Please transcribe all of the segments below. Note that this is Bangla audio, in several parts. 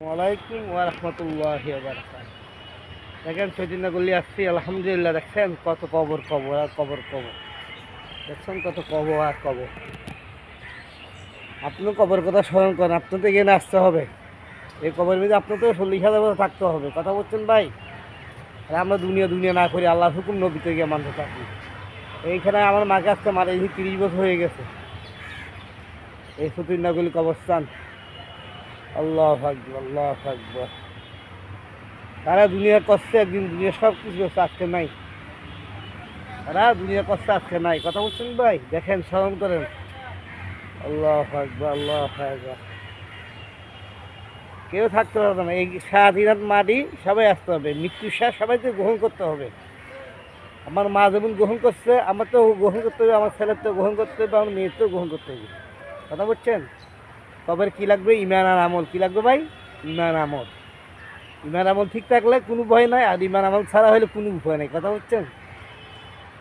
ওয়ালাইকুম ওরহমতুল্লাহি ওয়াবারাকাতুহু। দেখেন চৈতন্যগুলি আসছি, আলহামদুলিল্লাহ। দেখছেন কত কবর কবর আর কবর কবর, দেখছেন কত কবর আর কবর। আপনিও কবর কথা স্মরণ করেন, আপনার তো এখানে আসতে হবে। এই কবরের মধ্যে আপনার তো 40,000 বছর থাকতে হবে। কথা বলছেন ভাই? আর আমরা দুনিয়া দুনিয়া না করি, আল্লাহর হুকুম নবীতে গিয়ে মানতে থাকি। এইখানে আমার মাকে আজকে মারা 30 বছর হয়ে গেছে। এই চৈতন্যগুলি কবরস্থান। আল্লাহু আকবার, আল্লাহু আকবার। তারা দুনিয়া করছে, একদিন দুনিয়া সব কিছু করছে, আজকে নাই। তারা দুনিয়া করছে, আজকে নাই। কথা বলছেন ভাই? দেখেন, স্মরণ করেন। আল্লাহু আকবার, আল্লাহু আকবার। কেউ থাকতে পারবে না। এই স্বাধীনাথ মাটি সবাই আসতে হবে, মৃত্যুর শ্বাস সবাইকে গ্রহণ করতে হবে। আমার মা যেমন গ্রহণ করছে, আমার তো গ্রহণ করতে হবে, আমার ছেলের তো গ্রহণ করতে হবে, আমার মেয়ের তো গ্রহণ করতে হবে। কথা বলছেন? কবের কী লাগবে? ইমান আর আমল। কী লাগবে ভাই? ইমান আমল। ইমান আমল ঠিক থাকলে কোনো ভয় নাই, আর ইমান আমল ছাড়া হলে কোনো ভয় নাই। কথা বলছেন?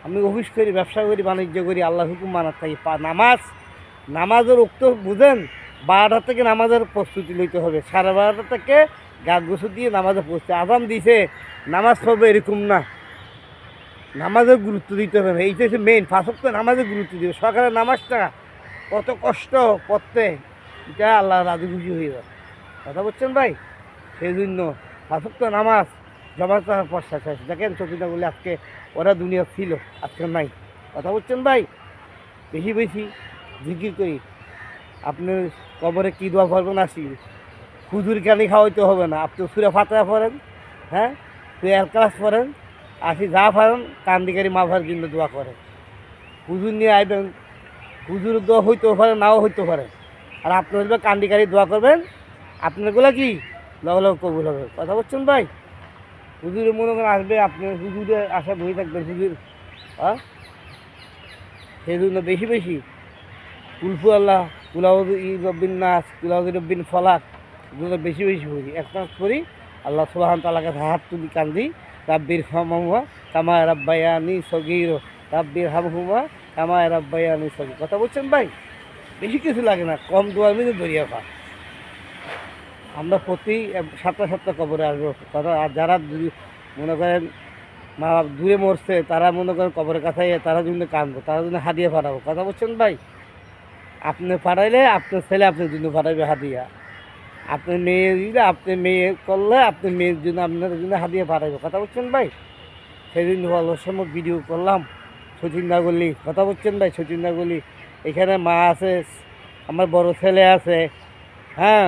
আমি অফিস করি, ব্যবসা করি, বাণিজ্য করি, আল্লাহ হুকুম মানার থাকি। নামাজের উক্ত বুঝেন, 12টা থেকে নামাজের প্রস্তুতি লইতে হবে। 12:30 থেকে গাছ গোসল দিয়ে নামাজের প্রস্তুতি। আজান দিছে, নামাজ পড়বে এরকম না। নামাজের গুরুত্ব দিতে হবে না। এইটা হচ্ছে মেইন। ফার্স্ট তো নামাজের গুরুত্ব দিবে। সকালের নামাজটা কত কষ্ট পড়তে, এটা আল্লাহ রাজি খুশি হয়ে যাবে। কথা বলছেন ভাই? সেই জন্য ফার্স্ট নামাজ জমা করার পশ্চাৎ আছে। দেখেন চকিটা বলে আজকে ওরা দুনিয়া ছিল, আজকে নাই। কথা বলছেন ভাই? বেশি বেশি জিকির করি। আপনি কবরে কী দোয়া করবেন আসি, হুজুর কানি খাওয়াইতে হবে না। আপনি সুরে ফাতরা পড়েন, হ্যাঁ, তুই ক্লাস পড়েন, আসি যা পারেন কান্দিকারি মাফার জন্য দোয়া করেন। হুজুর নিয়ে আইবেন, হুজুর দোয়া হইতেও পারে, নাও হইতে পারে। আর আপনি হইবে কান্দিকারি দোয়া করবেন, আপনারগুলো কি লগে লগে কবুল হবে। কথা বলছেন ভাই? হুজুরের মনে করেন আসবে, আপনি হুজুরে আশা বই থাকবেন, হুজুর। হ্যাঁ, সেই জন্য বেশি বেশি কুলফু আল্লাহ, কুলাউদ রব্বিন নাস, কুলাউদ রব্বিন ফলাক, এগুলো বেশি বেশি করি। এক কাজ করি, আল্লাহ সুবহান তাআলার কাছে হাত তুলি, কান্দি, রাব্বির হামহুমা কামা রাব্বায়ানি সগীর, রাব্বির হামহুমা কামা রাব্বায়ানি সগীর। কথা বলছেন ভাই? বেশি কিছু লাগে না, কম দোয়ার মধ্যে দরিয়া পা। আমরা প্রতি সপ্তাহ সপ্তাহ কবরে আসবো। কথা, আর যারা মনে করেন মা বাপ দূরে মরছে, তারা মনে করেন কবরের কাছাই, তারা জন্য কাঁদবো, তারা জন্য হাদিয়া পাঠাবো। কথা বলছেন ভাই? আপনি পাঠাইলে আপনার ছেলে আপনার জন্য পাঠাবে হাদিয়া। আপনি মেয়ে দিলে, আপনি মেয়ে করলে আপনি মেয়ের জন্য আপনার জন্য হাদিয়া পাঠাবে। কথা বলছেন ভাই? সেই জন্য ভালো সময় ভিডিও করলাম। সচিন্দাগুলি, কথা বলছেন ভাই? সচিন্দাগুলি, এখানে মা আছে, আমার বড় ছেলে আছে, হ্যাঁ,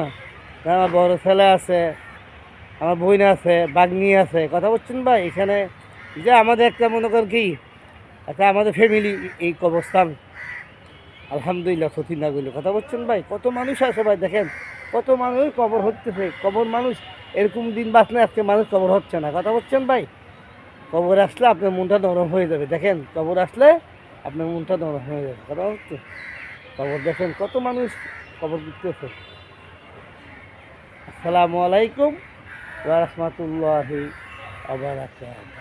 আমার বড় ছেলে আছে, আমার বোন আছে, বাগনি আছে। কথা বলছেন ভাই? এখানে যে আমাদের একটা মনে করেন কি, একটা আমাদের ফ্যামিলি এই কবরস্থান। আলহামদুলিল্লাহ সচিন্দাগুলি। কথা বলছেন ভাই? কত মানুষ আছে ভাই, দেখেন কত মানুষ কবর হচ্ছে। কবর মানুষ এরকম দিন বাঁচলে আজকে মানুষ কবর হচ্ছে না। কথা বলছেন ভাই? কবর আসলে আপনার মনটা নরম হয়ে যাবে। দেখেন কবর আসলে আপনার মনটা নরম হয়ে যাবে। কথা হচ্ছে, কবর দেখেন কত মানুষ কবর দিতেছে। আসসালামু আলাইকুম ওয়া রাহমাতুল্লাহি ওয়া বারাকাতুহু।